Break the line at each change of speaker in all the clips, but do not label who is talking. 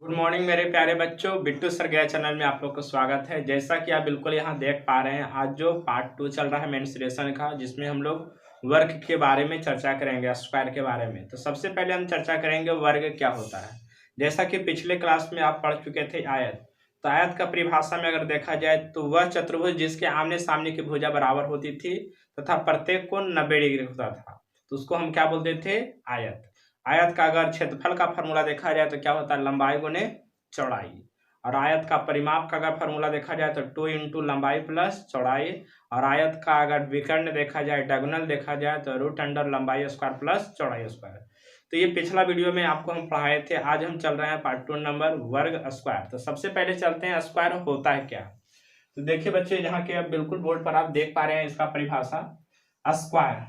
Good morning मेरे प्यारे बच्चों, बिट्टू सर गया चैनल में आप लोग को स्वागत है। जैसा कि आप बिल्कुल यहाँ देख पा रहे हैं, आज जो पार्ट 2 चल रहा है मेंस्ट्रुएशन का, जिसमें हम लोग वर्ग के बारे में चर्चा करेंगे, स्क्वायर के बारे में। तो सबसे पहले हम चर्चा करेंगे वर्ग क्या होता है। जैसा कि पिछले क्लास में आप पढ़ चुके थे आयत, तो आयत का परिभाषा में अगर देखा जाए तो वह चतुर्भुज जिसके आमने सामने की भुजा बराबर होती थी तथा प्रत्येक कोण 90 डिग्री होता था, तो उसको हम क्या बोलते थे? आयत। आयत का अगर क्षेत्रफल का फॉर्मूला देखा जाए तो क्या होता है? लंबाई गुने चौड़ाई। और आयत का परिमाप का अगर फॉर्मूला देखा जाए तो 2 इंटू लंबाई प्लस चौड़ाई। और आयत का अगर विकर्ण देखा जाए, डायगोनल देखा जाए तो रूट अंडर लंबाई स्क्वायर प्लस चौड़ाई स्क्वायर। तो ये पिछला वीडियो में आपको हम पढ़ाए थे। आज हम चल रहे हैं पार्ट 2 नंबर वर्ग स्क्वायर। तो सबसे पहले चलते हैं स्क्वायर होता है क्या। तो देखिए बच्चे, यहाँ के अब बिल्कुल बोर्ड पर आप देख पा रहे हैं इसका परिभाषा। स्क्वायर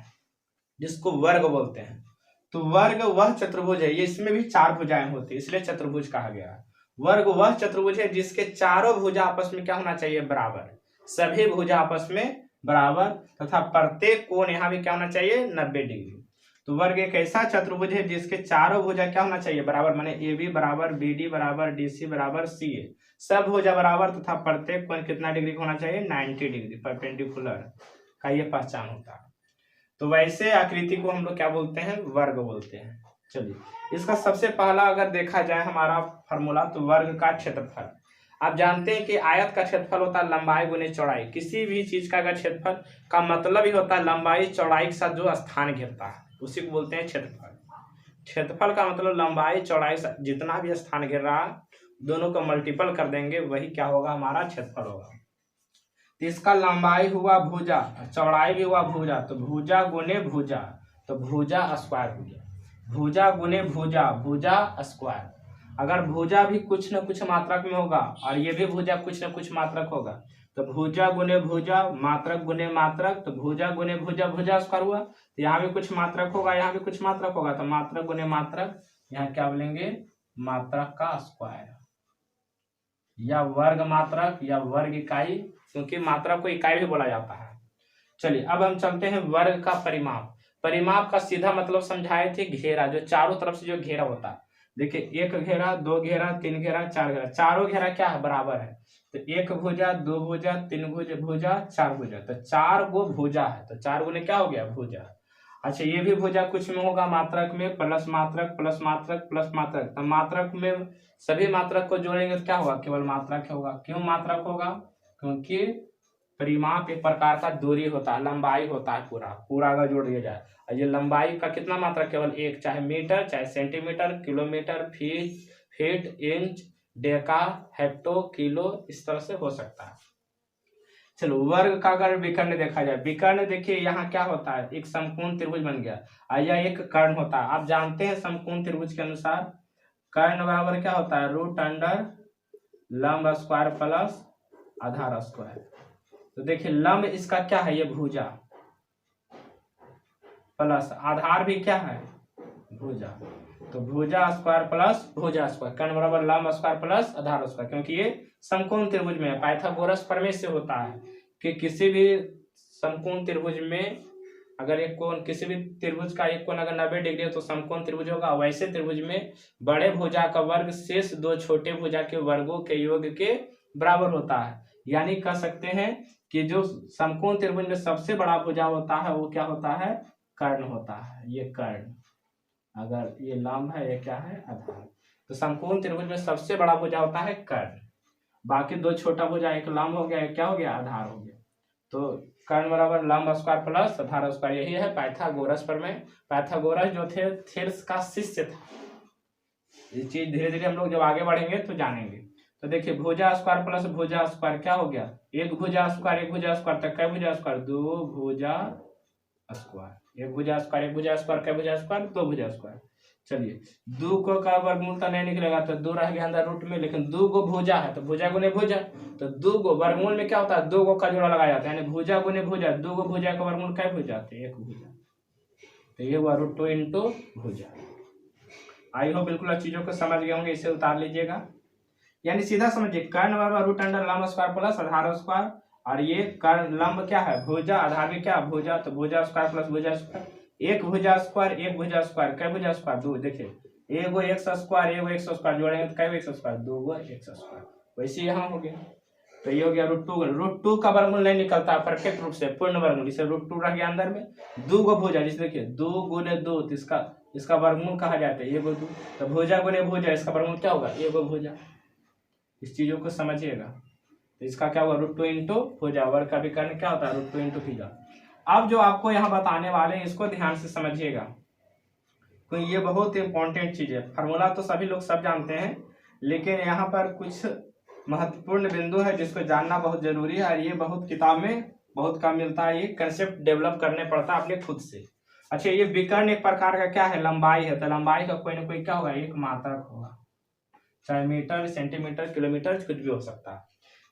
जिसको वर्ग बोलते हैं, तो वर्ग वह चतुर्भुज है, ये इसमें भी 4 भुजाएं होती है इसलिए चतुर्भुज कहा गया है। वर्ग वह चतुर्भुज है जिसके चारों भुजा आपस में क्या होना चाहिए? बराबर। सभी भुजा आपस में बराबर तथा प्रत्येक कोण यहाँ भी क्या होना चाहिए? 90 डिग्री। तो वर्ग एक ऐसा चतुर्भुज है जिसके चारों भुजा क्या होना चाहिए? बराबर। माने ए बी बराबर, बी डी बराबर, डी सी बराबर, सी ए, सब भुजा बराबर तथा प्रत्येक कोण कितना डिग्री होना चाहिए? 90 डिग्री परपेंडिकुलर का ये पहचान होता है। तो वैसे आकृति को हम लोग क्या बोलते हैं? वर्ग बोलते हैं। चलिए, इसका सबसे पहला अगर देखा जाए हमारा फॉर्मूला, तो वर्ग का क्षेत्रफल। आप जानते हैं कि आयत का क्षेत्रफल होता है लंबाई गुने चौड़ाई। किसी भी चीज का अगर क्षेत्रफल का मतलब ही होता है लंबाई चौड़ाई के साथ जो स्थान घेरता है उसी को बोलते हैं क्षेत्रफल। क्षेत्रफल का मतलब लंबाई चौड़ाई जितना भी स्थान घेर रहा है दोनों को मल्टीपल कर देंगे, वही क्या होगा? हमारा क्षेत्रफल होगा। तो इसका लंबाई हुआ भुजा, चौड़ाई भी हुआ भुजा, तो भुजा गुने भुजा, तो भुजा स्क्वायर हो गया। भुजा गुने भुजा, भुजा स्क्वायर। अगर भुजा भी कुछ न कुछ मात्रक में होगा और ये भी भुजा कुछ न कुछ मात्रक होगा, तो भुजा गुने भुजा, मात्रक गुने मात्रक, तो भुजा गुने भुजा, भुजा स्क्वायर हुआ। तो यहाँ भी कुछ मात्रक होगा, यहाँ भी कुछ मात्रक होगा, तो मात्रक गुने मात्रक, यहाँ क्या बोलेंगे? मात्रक का स्क्वायर, या वर्ग मात्रक या वर्ग इकाई, क्योंकि मात्रक को इकाई भी बोला जाता है। चलिए, अब हम चलते हैं वर्ग का परिमाप। परिमाप का सीधा मतलब समझाए थे, घेरा, जो चारों तरफ से जो घेरा होता है। देखिए, एक घेरा, दो घेरा, तीन घेरा, चार घेरा, चारों घेरा क्या है? बराबर है। तो एक भुजा, दो भुजा, तीन भुजा, चार भुजा, तो 4 गो भुजा है, तो 4 गुने क्या हो गया? भुजा। अच्छा, ये भी भुजा कुछ में होगा मात्रक में, प्लस मात्रक प्लस मात्रक प्लस मात्रक, तो मात्रक में सभी मात्रक को जोड़ेंगे तो क्या होगा? केवल मात्रक होगा। क्यों मात्रक होगा? क्योंकि परिमाप एक प्रकार का दूरी होता है, लंबाई होता है, पूरा पूरा अगर जोड़ दिया जाए। और ये लंबाई का कितना मात्रक? केवल एक, चाहे मीटर, चाहे centimetre, kilometre, feet, inch, Deka, hecto, kilo, इस तरह से हो सकता है। चलो, वर्ग का अगर विकर्ण देखा जाए, विकर्ण देखिए यहाँ क्या होता है? एक समकोण त्रिभुज बन गया और यह एक कर्ण होता है। आप जानते हैं समकोण त्रिभुज के अनुसार कर्ण बराबर क्या होता है? रूट अंडर लंब स्क्वायर प्लस आधार स्क्वायर। तो देखिए, लंब इसका क्या है? ये भुजा, प्लस आधार भी क्या है? भुजा। तो भुजा स्क्वायर प्लस भुजा स्क्वायर, कर्ण बराबर लंब स्क्वायर प्लस आधार स्क्वायर। क्योंकि ये समकोण त्रिभुज में है। पाइथागोरस प्रमेय से होता है कि किसी भी समकोण त्रिभुज में अगर एक कोण, किसी भी त्रिभुज का एक कोण अगर 90 डिग्री है तो समकोण त्रिभुज होगा। वैसे त्रिभुज में बड़े भुजा का वर्ग शेष दो छोटे भुजा के वर्गों के योग के बराबर होता है। यानी कह सकते हैं कि जो समकोण त्रिभुज में सबसे बड़ा भुजा होता है वो क्या होता है? कर्ण होता है। ये कर्ण, अगर ये लंब है, ये क्या है? आधार। तो समकोण त्रिभुज में सबसे बड़ा भुजा होता है कर्ण, बाकी दो छोटा भुजा, एक लंब हो गया, एक क्या हो गया? आधार हो गया। तो कर्ण बराबर लंब स्क्वायर प्लस आधार स्क्वायर, यही है पाइथागोरस प्रमेय। पाइथागोरस जो थे थेल्स का शिष्य था। ये चीज धीरे धीरे हम लोग जब आगे बढ़ेंगे तो जानेंगे। तो देखिए, भुजा स्क्वायर प्लस भुजा स्क्वायर क्या हो गया? एक भुजा स्क्वायर, एक भुजा स्क्वायर, तक कै भुजा स्क्वायर? दो भुजा स्क्वायर। एक भुजा स्क्वायर, एक भुजा स्क्वायर, कै भुजा स्क्वायर? दो भुजा स्क्वायर। चलिए, दो को का वर्गमूल तो नहीं निकलेगा, तो दो रह गया अंदर रूट में, लेकिन दो गो भुजा है तो भुजा गुने भुजा, तो दो गो वर्गमूल में क्या होता है? दो गो का जोड़ा लगाया जाता है, यानी भुजा गुने भुजा, दो गो भुजा का वर्गमूल क्या भुजा? एक भुजा। तो ये हुआ रूट 2 इंटू भुजा। आई हो बिल्कुल चीजों को समझ गए होंगे, इसे उतार लीजिएगा। यानी सीधा समझिए, कर्ण बराबर रूट अंडर लंब स्क्वायर प्लस आधार स्क्वायर, और ये कर्ण लंब क्या है? भुजा, आधार भी क्या? भुजा, तो भुजा स्क्वायर प्लस भुजा स्क्वायर। एक भुजा स्क्वायर, एक भुजा स्क्वायर, कै भुजा स्क्वायर? दो। देखिए, एगो एक्स स्क्वायर, एगो एक्स स्क्वायर जोड़ेंगे तो क्या एक्स स्क्वायर, दो गो एक्स स्क्वायर। वैसे यहाँ हो गया, तो ये हो गया √2 का वर्गमूल नहीं निकलता परफेक्ट रूप से, पूर्ण वर्गमूल, इसे √2 रह गया अंदर में। दो गो भुजा, जिसे देखिए 2 × 2, तो इसका वर्गमूल कहा जाता है एगो 2, तो भुजा गुने भुजा, इसका वर्गमूल क्या होगा, एगो भुजा। इस चीजों को समझिएगा, तो इसका क्या होगा, √2 × भुजा, वर्ग का विकर्ण क्या होता है, √2 × भुजा। अब जो आपको यहाँ बताने वाले हैं इसको ध्यान से समझिएगा, क्योंकि ये बहुत इंपॉर्टेंट चीज है। फार्मूला तो सभी लोग सब जानते हैं, लेकिन यहाँ पर कुछ महत्वपूर्ण बिंदु है जिसको जानना बहुत जरूरी है, और ये बहुत किताब में बहुत कम मिलता है, ये कंसेप्ट डेवलप करने पड़ता है अपने खुद से। अच्छा, ये विकर्ण एक प्रकार का क्या है, लंबाई है, तो लंबाई का कोई ना कोई क्या होगा, एक मात्रक होगा, चाहे मीटर, सेंटीमीटर, किलोमीटर, कुछ भी हो सकता है।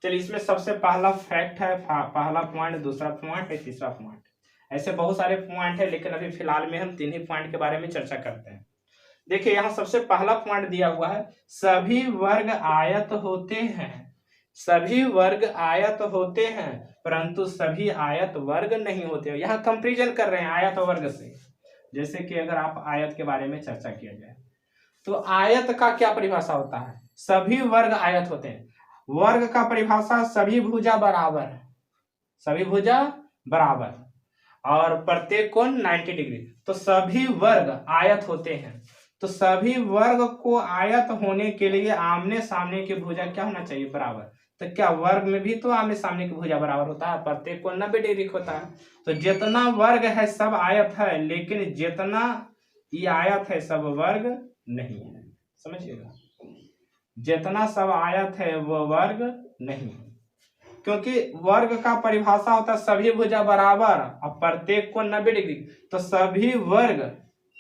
चलिए, इसमें सबसे पहला फैक्ट है, पहला पॉइंट, दूसरा पॉइंट है, तीसरा पॉइंट, ऐसे बहुत सारे पॉइंट है, लेकिन अभी फिलहाल में हम 3 ही पॉइंट के बारे में चर्चा करते हैं। देखिए, यहाँ सबसे पहला पॉइंट दिया हुआ है, सभी वर्ग आयत होते हैं, सभी वर्ग आयत होते हैं, परंतु सभी आयत वर्ग नहीं होते हैं। यहाँ कंपेरिजन कर रहे हैं आयत और वर्ग से। जैसे कि अगर आप आयत के बारे में चर्चा किया जाए, तो आयत का क्या परिभाषा होता है, सभी वर्ग आयत होते हैं। वर्ग का परिभाषा सभी भुजा बराबर, सभी भुजा बराबर, और प्रत्येक कोण 90 डिग्री, तो सभी वर्ग आयत होते हैं। तो सभी वर्ग को आयत होने के लिए आमने सामने की भुजा क्या होना चाहिए, बराबर। तो क्या वर्ग में भी तो आमने सामने की भुजा बराबर होता है, प्रत्येक कोण 90 डिग्री होता है। तो जितना वर्ग है सब आयत है, लेकिन जितना ये आयत है सब वर्ग नहीं है, समझिएगा, जितना सब आयत है वो वर्ग नहीं है, क्योंकि वर्ग का परिभाषा होता है सभी भुजा बराबर और प्रत्येक कोण 90 डिग्री। तो सभी वर्ग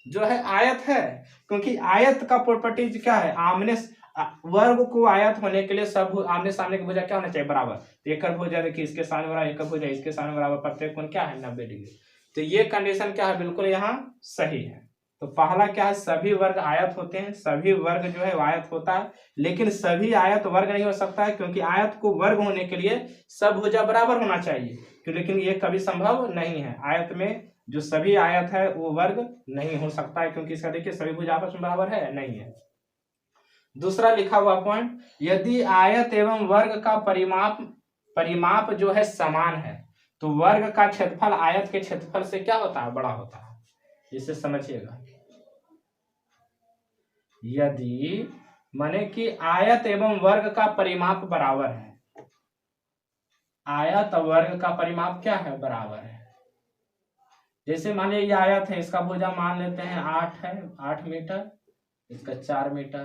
जो है आयत है, क्योंकि आयत का प्रॉपर्टीज क्या है, आमने वर्ग को आयत होने के लिए सब आमने सामने की भुजा क्या होना चाहिए, बराबर। तो एक भुजा देखिए इसके सामने बराबर, एक भुजा इसके सामने बराबर, प्रत्येक कोण क्या है, 90 डिग्री। तो ये कंडीशन क्या है, बिल्कुल यहाँ सही है। तो पहला क्या है, सभी वर्ग आयत होते हैं, सभी वर्ग जो है आयत होता है, लेकिन सभी आयत वर्ग नहीं हो सकता है, क्योंकि आयत को वर्ग होने के लिए सब भुजा बराबर होना चाहिए, लेकिन ये कभी संभव नहीं है। आयत में जो सभी आयत है वो वर्ग नहीं हो सकता है, क्योंकि इसका देखिए सभी भुजा आपस में बराबर है, नहीं है। दूसरा लिखा हुआ पॉइंट, यदि आयत एवं वर्ग का परिमाप जो है समान है, तो वर्ग का क्षेत्रफल आयत के क्षेत्रफल से क्या होता है, बड़ा होता है। इसे समझिएगा, यदि माने कि आयत एवं वर्ग का परिमाप बराबर है, आयत और वर्ग का परिमाप क्या है, बराबर है। जैसे मान लीजिए ये आयत है, इसका भुजा मान लेते हैं 8 है, 8 मीटर, इसका 4 मीटर,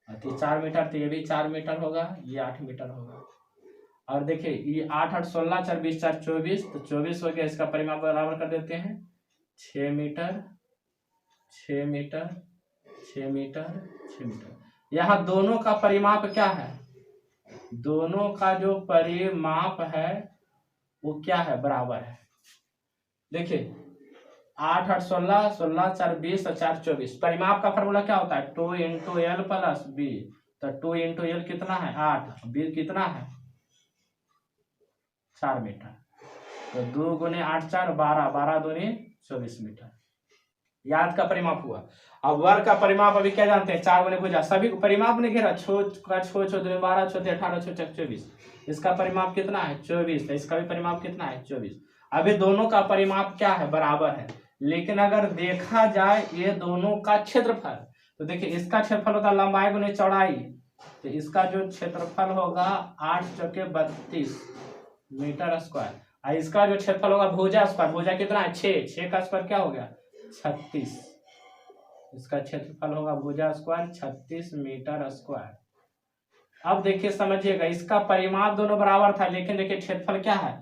तो 4 मीटर, तो ये भी 4 मीटर होगा, ये 8 मीटर होगा। और देखिए ये 8 8 16 4 20 4 24, तो 24 हो गया, इसका परिमाप बराबर कर देते हैं 6 मीटर, 6 मीटर, 6 मीटर, 6 मीटर। यहाँ दोनों का परिमाप क्या है, दोनों का जो परिमाप है वो क्या है, बराबर है। देखिए 8 8 16 16 4 20 और 4 24, परिमाप का फॉर्मूला क्या होता है, 2 × L + B। तो 2 × L कितना है, 8, B कितना है, 4 मीटर। तो 2 × 8 4 12, 12 दूनी 24 मीटर, याद का परिमाप हुआ। अब वर्ग का परिमाप अभी क्या जानते हैं, 4 गुने भुजा, सभी को परिमाप ने घेरा, 6 का 6 6 2 12 6 18 6 24, इसका परिमाप कितना है, 24, तो इसका भी परिमाप कितना है, 24। अभी दोनों का परिमाप क्या है, बराबर है। लेकिन अगर देखा जाए ये दोनों का क्षेत्रफल, तो देखिए इसका क्षेत्रफल होता है लंबाई गुने चौड़ाई, तो इसका जो क्षेत्रफल होगा 8 चौके 32 मीटर स्क्वायर, और इसका जो क्षेत्रफल होगा भुजा स्क्वायर, भुजा कितना है 6, 6 का स्क्वायर क्या हो गया 36, इसका क्षेत्रफल होगा भुजा स्क्वायर 36 मीटर स्क्वायर। अब देखिए समझिएगा, इसका परिमाप दोनों बराबर था, लेकिन देखिए क्षेत्रफल क्या है,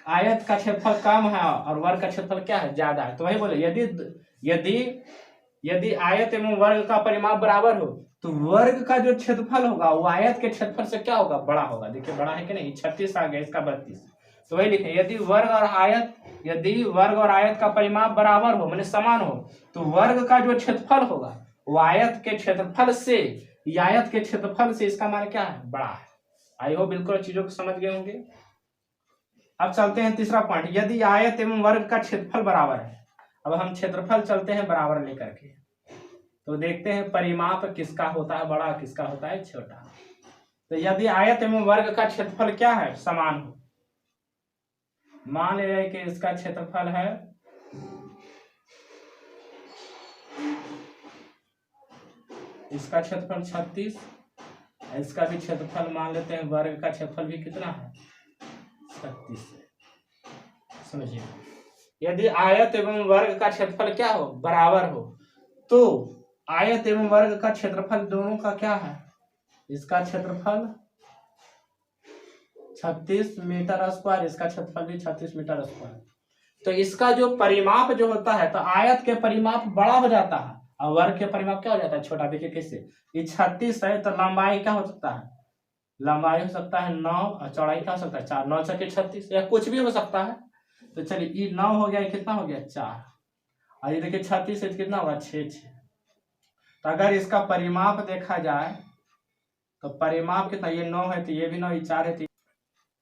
आयत का क्षेत्रफल कम है और वर्ग का क्षेत्रफल क्या है, ज्यादा है। तो वही बोले, यदि यदि यदि आयत एवं वर्ग का परिमाप बराबर हो, तो वर्ग का जो क्षेत्रफल होगा वो आयत के क्षेत्रफल से क्या होगा, बड़ा होगा। देखिए बड़ा है कि नहीं, 36 आ गया, इसका 32। तो वही लिखे, यदि वर्ग और आयत का परिमाप बराबर हो, माने समान हो, तो वर्ग का जो क्षेत्रफल होगा वो आयत के क्षेत्रफल से, आयत के क्षेत्रफल से इसका मान क्या है, बड़ा है। आई हो बिल्कुल चीजों को समझ गए होंगे। अब चलते हैं तीसरा पॉइंट, यदि आयत एवं वर्ग का क्षेत्रफल बराबर है। अब हम क्षेत्रफल चलते हैं बराबर लेकर के। तो देखते हैं परिमाप किसका होता है बड़ा, किसका होता है छोटा। तो यदि आयत एवं वर्ग का क्षेत्रफल क्या है, समान हो, मान ले कि इसका क्षेत्रफल है इसका क्षेत्रफल 36, इसका भी क्षेत्रफल मान लेते हैं, वर्ग का क्षेत्रफल भी कितना है 36। समझिए, यदि आयत एवं वर्ग का क्षेत्रफल क्या हो, बराबर हो, तो आयत एवं वर्ग का क्षेत्रफल दोनों का क्या है, इसका क्षेत्रफल 36 मीटर स्क्वायर, इसका क्षेत्रफल भी 36 मीटर स्क्वायर। तो इसका जो परिमाप जो होता है, तो आयत के परिमाप बड़ा हो जाता है और वर्ग के परिमाप क्या हो जाता है, छोटा। देखिए कैसे, ये 36 है तो लंबाई क्या हो सकता है, लंबाई हो सकता है 9 और चौड़ाई क्या हो सकता है 4, 9 छक्के 36 या कुछ भी हो सकता है। तो चलिए ये 9 हो गया, कितना हो गया 4, और ये देखिए 36 है कितना होगा 6। तो अगर इसका परिमाप देखा जाए तो परिमाप कितना, ये 9 है तो ये भी 9, ये 4 है तो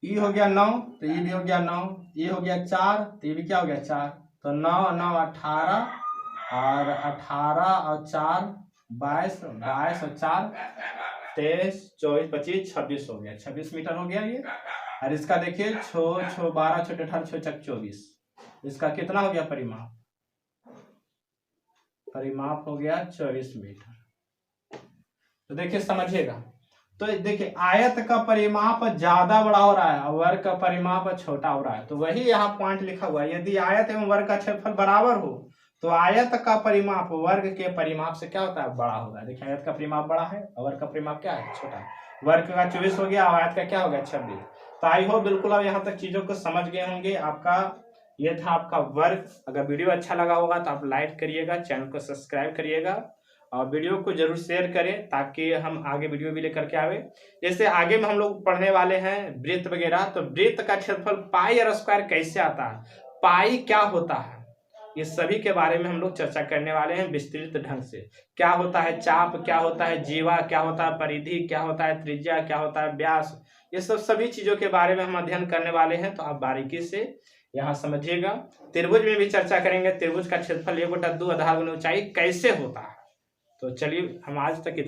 ये हो गया 9, तो ये भी हो गया 9, ये हो गया 4 तो ये भी क्या हो गया 4। तो 9 9 18 और 18 और 4 22, 22 और 4 23 24 25 26 हो गया, 26 मीटर हो गया ये। और इसका देखिए 6 6 12 6 18 6 चक 24, इसका कितना हो गया परिमाप, परिमाप हो गया 24 मीटर। तो देखिए समझिएगा, तो देखिए आयत का परिमाप ज्यादा बड़ा हो रहा है और वर्ग का परिमाप छोटा हो रहा है। तो वही यहाँ पॉइंट लिखा हुआ है, यदि आयत एवं वर्ग का क्षेत्रफल बराबर हो तो आयत का परिमाप वर्ग के परिमाप से क्या होता है, बड़ा होगा। देखिए आयत का परिमाप बड़ा है और वर्ग का परिमाप क्या है, छोटा है। वर्ग का 24 हो गया और आयत का क्या हो गया 26। तो आई होप बिल्कुल अब यहाँ तक चीजों को समझ गए होंगे। आपका ये था आपका वर्ग। अगर वीडियो अच्छा लगा होगा तो आप लाइक करिएगा, चैनल को सब्सक्राइब करिएगा और वीडियो को जरूर शेयर करें ताकि हम आगे वीडियो भी लेकर के आवे। जैसे आगे में हम लोग पढ़ने वाले हैं वृत्त वगैरह, तो वृत्त का क्षेत्रफल पाई और स्क्वायर कैसे आता है, पाई क्या होता है, ये सभी के बारे में हम लोग चर्चा करने वाले हैं विस्तृत ढंग से। क्या होता है चाप, क्या होता है जीवा, क्या होता है परिधि, क्या होता है त्रिज्या, क्या होता है व्यास, ये सब सभी चीजों के बारे में हम अध्ययन करने वाले हैं। तो आप बारीकी से यहाँ समझिएगा। त्रिभुज में भी चर्चा करेंगे, त्रिभुज का क्षेत्रफल 1/2 आधार गुना ऊंचाई कैसे होता है। तो चलिए हम आज तक इतना